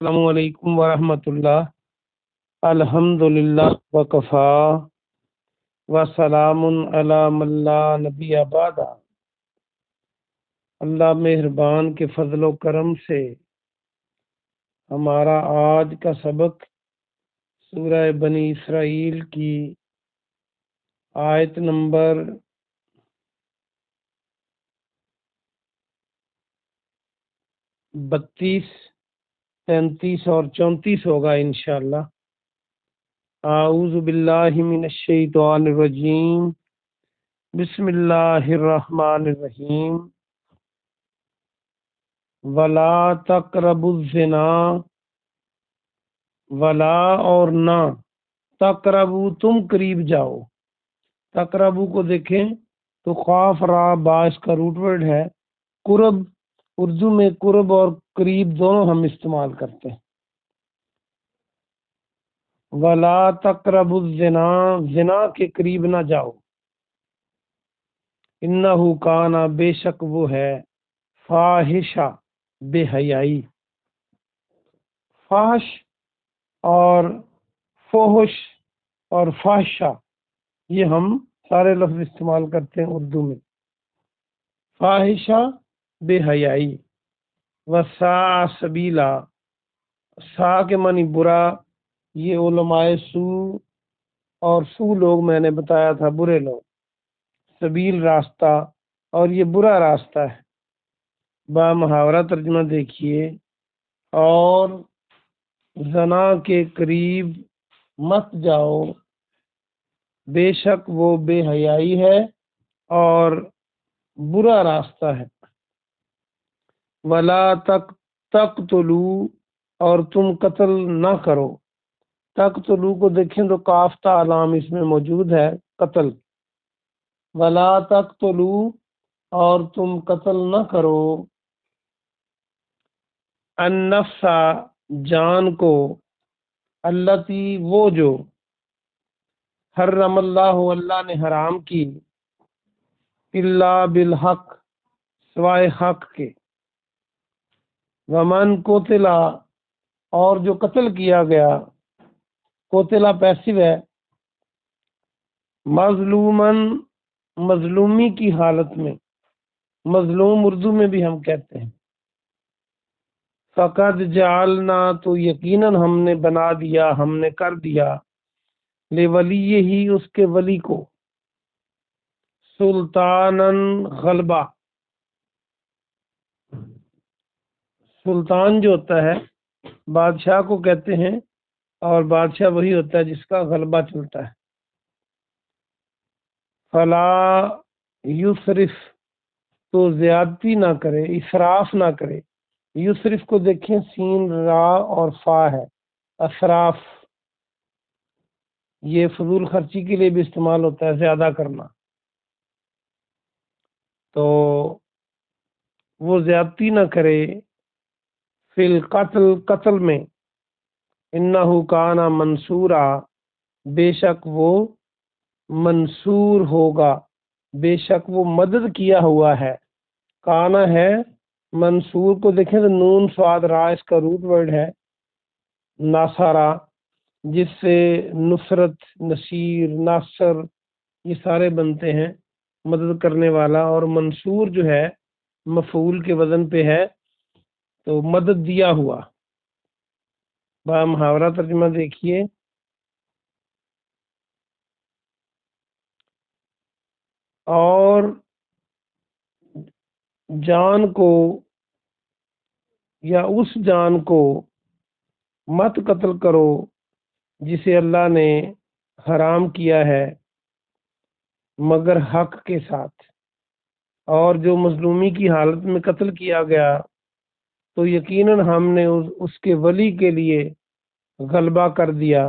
السلام علیکم ورحمۃ اللہ۔ الحمد للہ وکفا وسلام علی من لا نبی بعد۔ اللہ مہربان کے فضل و کرم سے ہمارا آج کا سبق سورہ بنی اسرائیل کی آیت نمبر 32، 33 اور 34 ہوگا انشاءاللہ۔ اعوذ باللہ من الشیطان الرجیم، بسم اللہ الرحمن الرحیم۔ ولا تقربوا الزنا، ولا اور نہ، تقربوا تم قریب جاؤ۔ تقربوا کو دیکھیں تو خاف را باعث کا روٹ ورڈ ہے۔ قرب، اردو میں قرب اور قریب دونوں ہم استعمال کرتے ہیں۔ ولا تقربوا الزنا، زنا کے قریب نہ جاؤ۔ انہ کان، بے شک وہ ہے، فاحشہ بے حیائی۔ فاحش اور فحش اور فاحشہ یہ ہم سارے لفظ استعمال کرتے ہیں اردو میں۔ فاحشہ بے حیائی، وساء سبیلا، سا کے معنی برا، یہ علماء سو اور سو لوگ میں نے بتایا تھا برے لوگ، سبیل راستہ، اور یہ برا راستہ ہے۔ با محاورہ ترجمہ دیکھیے، اور زنا کے قریب مت جاؤ، بے شک وہ بے حیائی ہے اور برا راستہ ہے۔ ولا تقتلوا، اور تم قتل نہ کرو۔ تقتلوا کو دیکھیں تو کاف تا علام اس میں موجود ہے، قتل۔ ولا تقتلوا، اور تم قتل نہ کرو، النفس جان کو، التی وہ جو، حرم اللہ اللہ نے حرام کی، الا بالحق سوائے حق کے، ومن قتلا، اور جو قتل کیا گیا، قتلا پیسو ہے، مظلومن مظلومی کی حالت میں، مظلوم اردو میں بھی ہم کہتے ہیں۔ فقد جعلنا، تو یقیناً ہم نے بنا دیا، ہم نے کر دیا، لولی ہی اس کے ولی کو، سلطانن غلبہ۔ سلطان جو ہوتا ہے بادشاہ کو کہتے ہیں، اور بادشاہ وہی ہوتا ہے جس کا غلبہ چلتا ہے۔ فلا یسرف، تو زیادتی نہ کرے، اسراف نہ کرے۔ یسرف کو دیکھیں، سین را اور فا ہے، اسراف یہ فضول خرچی کے لیے بھی استعمال ہوتا ہے، زیادہ کرنا۔ تو وہ زیادتی نہ کرے، فی القتل قتل میں، انہ کان منصورا، بے شک وہ منصور ہوگا، بے شک وہ مدد کیا ہوا ہے۔ کانا ہے، منصور کو دیکھیں تو نون سواد را اس کا روٹ ورڈ ہے، ناصرہ، جس سے نصرت، نصیر، ناصر یہ سارے بنتے ہیں، مدد کرنے والا۔ اور منصور جو ہے مفعول کے وزن پہ ہے، تو مدد دیا ہوا۔ با محاورہ ترجمہ دیکھیے، اور جان کو یا اس جان کو مت قتل کرو جسے اللہ نے حرام کیا ہے مگر حق کے ساتھ، اور جو مظلومی کی حالت میں قتل کیا گیا تو یقیناً ہم نے اس کے ولی کے لیے غلبہ کر دیا،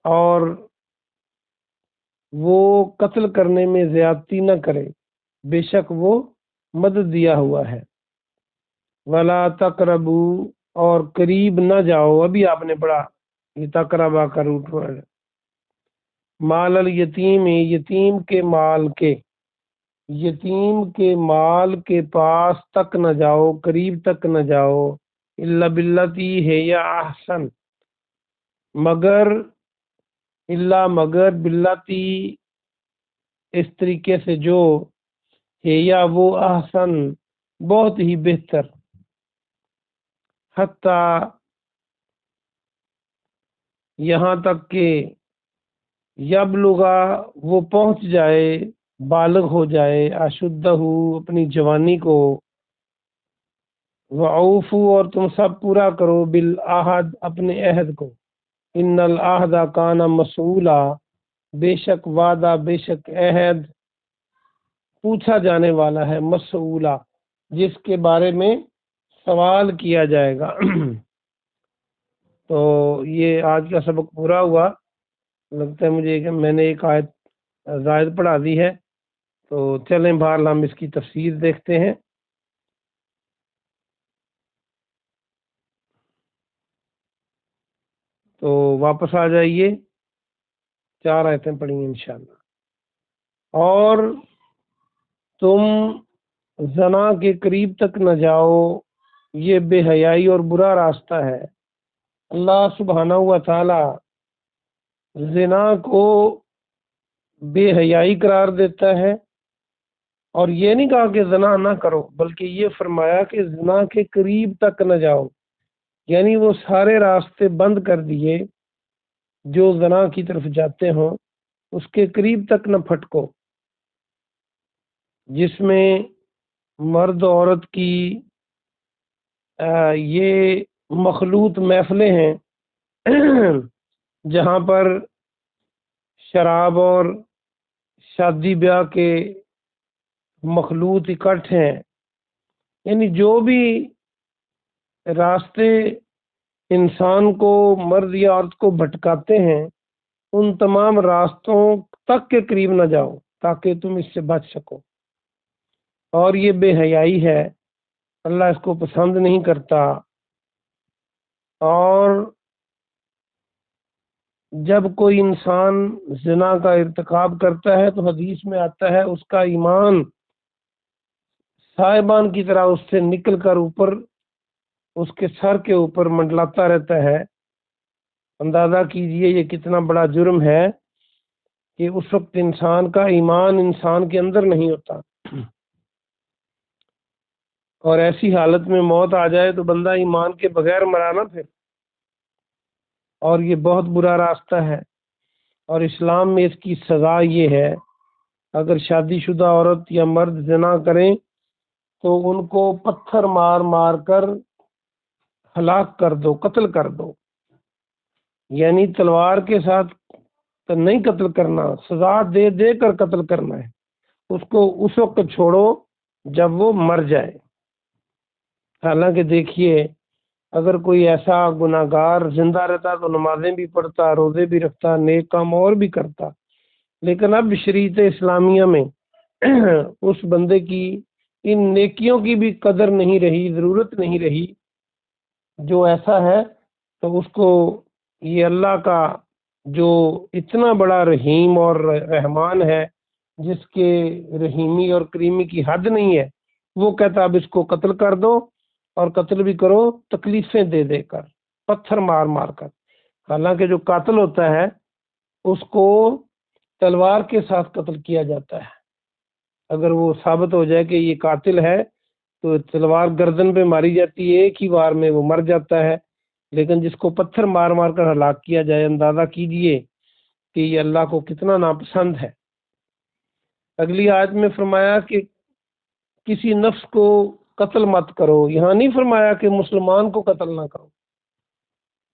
اور وہ قتل کرنے میں زیادتی نہ کرے، بے شک وہ مدد دیا ہوا ہے۔ ولا تقربوا، اور قریب نہ جاؤ، ابھی آپ نے پڑھا یہ تقربا کا روٹ ورڈ، مال الیتیم، یتیم کے مال کے، یتیم کے مال کے پاس تک نہ جاؤ، قریب تک نہ جاؤ، الا باللتی ہے یا احسن، مگر باللتی اس طریقے سے جو ہے یا وہ احسن بہت ہی بہتر، حتی یہاں تک کہ یبلغا وہ پہنچ جائے، بالغ ہو جائے، اشدہ اپنی جوانی کو، وعوفو اور تم سب پورا کرو، بالعہد اپنے عہد کو، ان العہد کان مسئولا، بے شک وعدہ، بے شک عہد پوچھا جانے والا ہے، مسئولا جس کے بارے میں سوال کیا جائے گا۔ تو یہ آج کا سبق پورا ہوا، لگتا ہے مجھے کہ میں نے ایک آیت زائد پڑھا دی ہے، تو چلیں بہرحال ہم اس کی تفسیر دیکھتے ہیں۔ تو واپس آ جائیے، 4 آیتیں پڑھی ہیں انشاءاللہ۔ اور تم زنا کے قریب تک نہ جاؤ، یہ بے حیائی اور برا راستہ ہے۔ اللہ سبحانہ و تعالی زنا کو بے حیائی قرار دیتا ہے، اور یہ نہیں کہا کہ زنا نہ کرو، بلکہ یہ فرمایا کہ زنا کے قریب تک نہ جاؤ، یعنی وہ سارے راستے بند کر دیے جو زنا کی طرف جاتے ہوں، اس کے قریب تک نہ پھٹکو، جس میں مرد عورت کی یہ مخلوط محفلیں ہیں جہاں پر شراب اور شادی بیاہ کے مخلوط اکٹھ ہیں، یعنی جو بھی راستے انسان کو، مرد یا عورت کو بھٹکاتے ہیں، ان تمام راستوں تک کے قریب نہ جاؤ تاکہ تم اس سے بچ سکو۔ اور یہ بے حیائی ہے، اللہ اس کو پسند نہیں کرتا، اور جب کوئی انسان زنا کا ارتکاب کرتا ہے تو حدیث میں آتا ہے اس کا ایمان سائبان کی طرح اس سے نکل کر اوپر اس کے سر کے اوپر منڈلاتا رہتا ہے۔ اندازہ کیجئے یہ کتنا بڑا جرم ہے کہ اس وقت انسان کا ایمان انسان کے اندر نہیں ہوتا، اور ایسی حالت میں موت آ جائے تو بندہ ایمان کے بغیر مرا نا پھر، اور یہ بہت برا راستہ ہے۔ اور اسلام میں اس کی سزا یہ ہے، اگر شادی شدہ عورت یا مرد زنا کریں تو ان کو پتھر مار مار کر ہلاک کر دو، قتل کر دو، یعنی تلوار کے ساتھ نہیں قتل کرنا، سزا دے دے کر قتل کرنا ہے، اس کو اس وقت چھوڑو جب وہ مر جائے۔ حالانکہ دیکھیے اگر کوئی ایسا گناہ گار زندہ رہتا تو نمازیں بھی پڑھتا، روزے بھی رکھتا، نیک کام اور بھی کرتا، لیکن اب شریعت اسلامیہ میں اس بندے کی ان نیکیوں کی بھی قدر نہیں رہی، ضرورت نہیں رہی جو ایسا ہے، تو اس کو یہ اللہ کا جو اتنا بڑا رحیم اور رحمان ہے، جس کے رحیمی اور کریمی کی حد نہیں ہے، وہ کہتا اب اس کو قتل کر دو، اور قتل بھی کرو تکلیفیں دے دے کر، پتھر مار مار کر۔ حالانکہ جو قاتل ہوتا ہے اس کو تلوار کے ساتھ قتل کیا جاتا ہے، اگر وہ ثابت ہو جائے کہ یہ قاتل ہے تو تلوار گردن پہ ماری جاتی ہے، ایک ہی بار میں وہ مر جاتا ہے، لیکن جس کو پتھر مار مار کر ہلاک کیا جائے، اندازہ کیجئے کہ یہ اللہ کو کتنا ناپسند ہے۔ اگلی آیت میں فرمایا کہ کسی نفس کو قتل مت کرو، یہاں نہیں فرمایا کہ مسلمان کو قتل نہ کرو،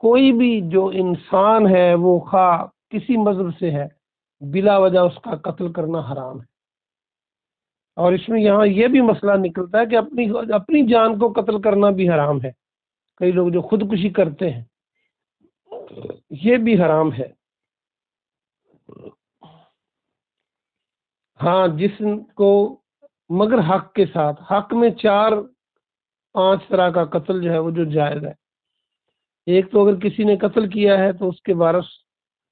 کوئی بھی جو انسان ہے وہ خواہ کسی مذہب سے ہے، بلا وجہ اس کا قتل کرنا حرام ہے۔ اور اس میں یہاں یہ بھی مسئلہ نکلتا ہے کہ اپنی جان کو قتل کرنا بھی حرام ہے، کئی لوگ جو خودکشی کرتے ہیں یہ بھی حرام ہے۔ ہاں جس کو مگر حق کے ساتھ، حق میں 4-5 طرح کا قتل جو ہے وہ جو جائز ہے۔ ایک تو اگر کسی نے قتل کیا ہے تو اس کے وارث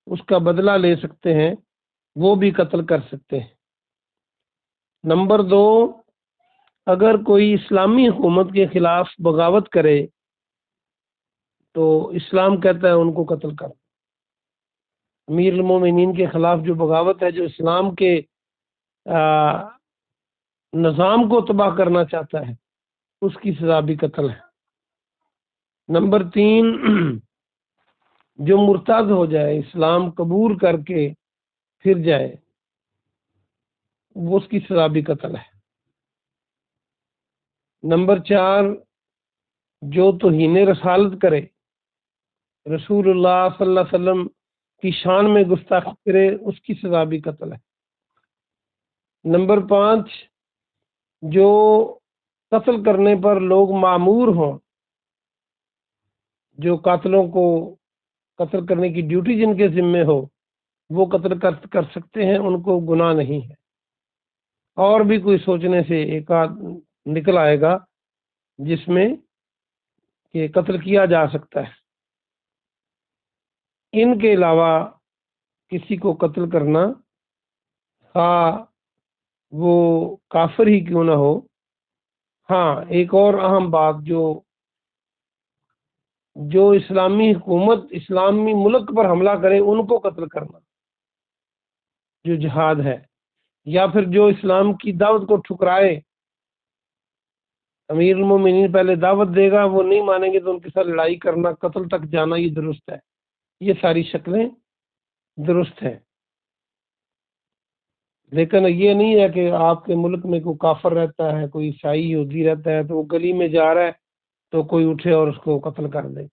اس کا بدلہ لے سکتے ہیں، وہ بھی قتل کر سکتے ہیں۔ نمبر 2، اگر کوئی اسلامی حکومت کے خلاف بغاوت کرے تو اسلام کہتا ہے ان کو قتل کر۔ امیر المومنین کے خلاف جو بغاوت ہے، جو اسلام کے نظام کو تباہ کرنا چاہتا ہے، اس کی سزا بھی قتل ہے۔ نمبر 3، جو مرتد ہو جائے، اسلام قبول کر کے پھر جائے، وہ اس کی سزا بھی قتل ہے۔ نمبر 4، جو توہین رسالت کرے، رسول اللہ صلی اللہ علیہ وسلم کی شان میں گستاخی کرے، اس کی سزا بھی قتل ہے۔ نمبر 5، جو قتل کرنے پر لوگ مامور ہوں، جو قاتلوں کو قتل کرنے کی ڈیوٹی جن کے ذمے ہو، وہ قتل کر سکتے ہیں، ان کو گناہ نہیں ہے۔ اور بھی کوئی سوچنے سے ایک آدھ نکل آئے گا جس میں کہ قتل کیا جا سکتا ہے۔ ان کے علاوہ کسی کو قتل کرنا، ہاں وہ کافر ہی کیوں نہ ہو۔ ہاں ایک اور اہم بات، جو اسلامی حکومت اسلامی ملک پر حملہ کرے ان کو قتل کرنا، جو جہاد ہے، یا پھر جو اسلام کی دعوت کو ٹھکرائے۔ امیر المومنین پہلے دعوت دے گا، وہ نہیں مانیں گے تو ان کے ساتھ لڑائی کرنا، قتل تک جانا، یہ درست ہے۔ یہ ساری شکلیں درست ہیں، لیکن یہ نہیں ہے کہ آپ کے ملک میں کوئی کافر رہتا ہے، کوئی عیسائی یہودی رہتا ہے، تو وہ گلی میں جا رہا ہے تو کوئی اٹھے اور اس کو قتل کر دے۔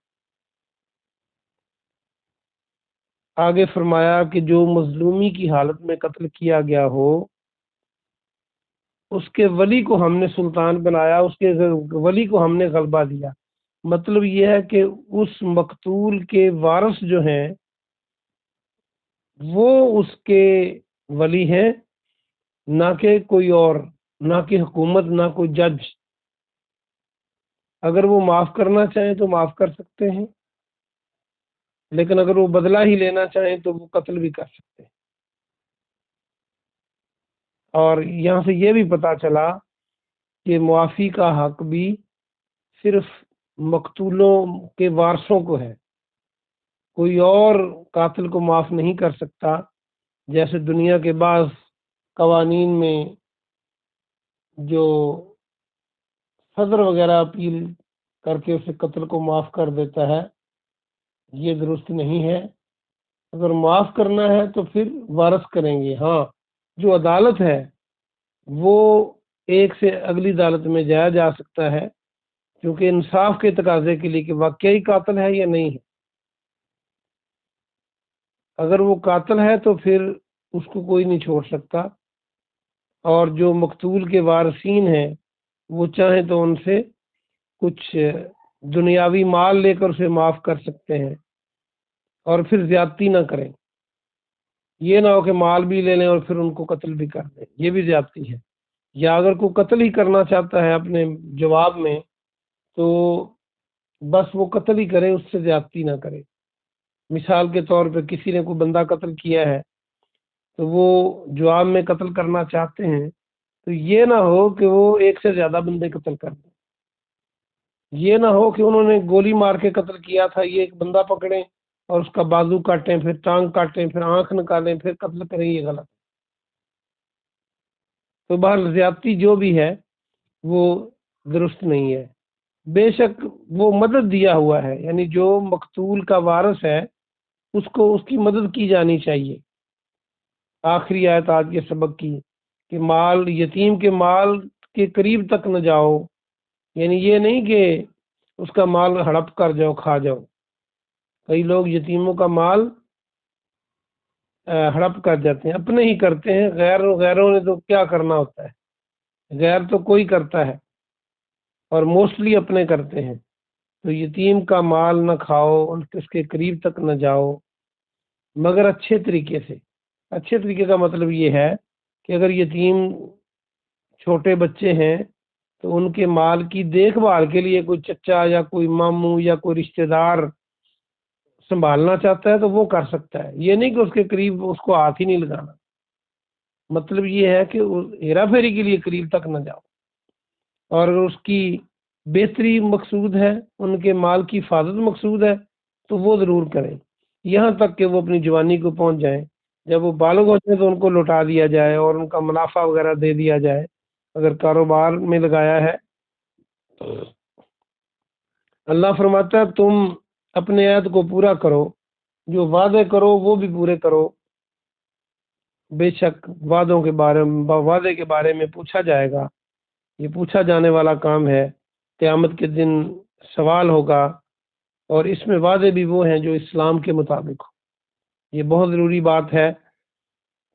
آگے فرمایا کہ جو مظلومی کی حالت میں قتل کیا گیا ہو، اس کے ولی کو ہم نے سلطان بنایا، اس کے ولی کو ہم نے غلبہ دیا۔ مطلب یہ ہے کہ اس مقتول کے وارث جو ہیں وہ اس کے ولی ہیں، نہ کہ کوئی اور، نہ کہ حکومت، نہ کوئی جج۔ اگر وہ معاف کرنا چاہیں تو معاف کر سکتے ہیں، لیکن اگر وہ بدلہ ہی لینا چاہیں تو وہ قتل بھی کر سکتے ہیں۔ اور یہاں سے یہ بھی پتہ چلا کہ معافی کا حق بھی صرف مقتولوں کے وارثوں کو ہے، کوئی اور قاتل کو معاف نہیں کر سکتا۔ جیسے دنیا کے بعض قوانین میں جو صدر وغیرہ اپیل کر کے اسے قتل کو معاف کر دیتا ہے، یہ درست نہیں ہے۔ اگر معاف کرنا ہے تو پھر وارث کریں گے۔ ہاں جو عدالت ہے وہ ایک سے اگلی عدالت میں جایا جا سکتا ہے، کیونکہ انصاف کے تقاضے کے لیے کہ واقعی قاتل ہے یا نہیں ہے۔ اگر وہ قاتل ہے تو پھر اس کو کوئی نہیں چھوڑ سکتا، اور جو مقتول کے وارثین ہیں وہ چاہیں تو ان سے کچھ دنیاوی مال لے کر اسے معاف کر سکتے ہیں، اور پھر زیادتی نہ کریں۔ یہ نہ ہو کہ مال بھی لے لیں اور پھر ان کو قتل بھی کر دیں، یہ بھی زیادتی ہے۔ یا اگر کوئی قتل ہی کرنا چاہتا ہے اپنے جواب میں، تو بس وہ قتل ہی کرے، اس سے زیادتی نہ کرے۔ مثال کے طور پہ کسی نے کوئی بندہ قتل کیا ہے تو وہ جواب میں قتل کرنا چاہتے ہیں، تو یہ نہ ہو کہ وہ ایک سے زیادہ بندے قتل کر دیں۔ یہ نہ ہو کہ انہوں نے گولی مار کے قتل کیا تھا، یہ ایک بندہ پکڑیں اور اس کا بازو کاٹیں، پھر ٹانگ کاٹیں، پھر آنکھ نکالیں، پھر قتل کریں، یہ غلط۔ تو بہرحال زیادتی جو بھی ہے وہ درست نہیں ہے۔ بے شک وہ مدد دیا ہوا ہے، یعنی جو مقتول کا وارث ہے اس کو اس کی مدد کی جانی چاہیے۔ آخری آیت آج کے سبق کی کہ مال، یتیم کے مال کے قریب تک نہ جاؤ، یعنی یہ نہیں کہ اس کا مال ہڑپ کر جاؤ، کھا جاؤ۔ کئی لوگ یتیموں کا مال ہڑپ کر جاتے ہیں، اپنے ہی کرتے ہیں، غیروں نے تو کیا کرنا ہوتا ہے، غیر تو کوئی کرتا ہے، اور موسٹلی اپنے کرتے ہیں۔ تو یتیم کا مال نہ کھاؤ، اس کے قریب تک نہ جاؤ، مگر اچھے طریقے سے۔ اچھے طریقے کا مطلب یہ ہے کہ اگر یتیم چھوٹے بچے ہیں تو ان کے مال کی دیکھ بھال کے لیے کوئی چچا یا کوئی ماموں یا کوئی رشتہ دار سنبھالنا چاہتا ہے تو وہ کر سکتا ہے، یہ نہیں کہ اس کے قریب اس کو ہاتھ ہی نہیں لگانا۔ مطلب یہ ہے کہ ہیرا پھیری کے لیے قریب تک نہ جاؤ، اور اگر اس کی بہتری مقصود ہے، ان کے مال کی حفاظت مقصود ہے، تو وہ ضرور کریں، یہاں تک کہ وہ اپنی جوانی کو پہنچ جائیں۔ جب وہ بالغ ہوتے ہیں تو ان کو لوٹا دیا جائے اور ان کا منافع وغیرہ دے دیا جائے اگر کاروبار میں لگایا ہے۔ اللہ فرماتا ہے تم اپنے عہد کو پورا کرو، جو وعدے کرو وہ بھی پورے کرو، بے شک وعدے کے بارے میں پوچھا جائے گا، یہ پوچھا جانے والا کام ہے، قیامت کے دن سوال ہوگا، اور اس میں وعدے بھی وہ ہیں جو اسلام کے مطابق ہو۔ یہ بہت ضروری بات ہے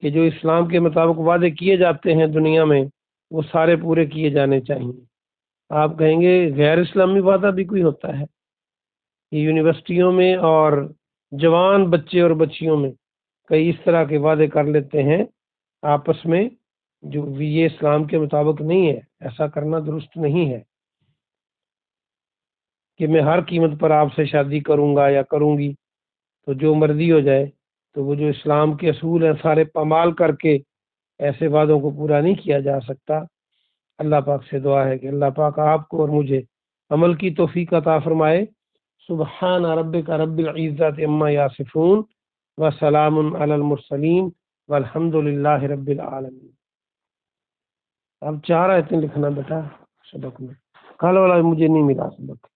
کہ جو اسلام کے مطابق وعدے کیے جاتے ہیں دنیا میں وہ سارے پورے کیے جانے چاہیے۔ آپ کہیں گے غیر اسلامی وعدہ بھی کوئی ہوتا ہے؟ یہ یونیورسٹیوں میں اور جوان بچے اور بچیوں میں کئی اس طرح کے وعدے کر لیتے ہیں آپس میں، جو یہ اسلام کے مطابق نہیں ہے، ایسا کرنا درست نہیں ہے کہ میں ہر قیمت پر آپ سے شادی کروں گا یا کروں گی، تو جو مرضی ہو جائے۔ تو وہ جو اسلام کے اصول ہیں سارے پامال کر کے ایسے وعدوں کو پورا نہیں کیا جا سکتا۔ اللہ پاک سے دعا ہے کہ اللہ پاک آپ کو اور مجھے عمل کی توفیق عطا فرمائے۔ سبحان ربک رب العزت عما یصفون وسلام علی المرسلین والحمد للہ رب العالمین۔ اب 4 آیتیں لکھنا بیٹا سبق میں، کل والا مجھے نہیں ملا سبق۔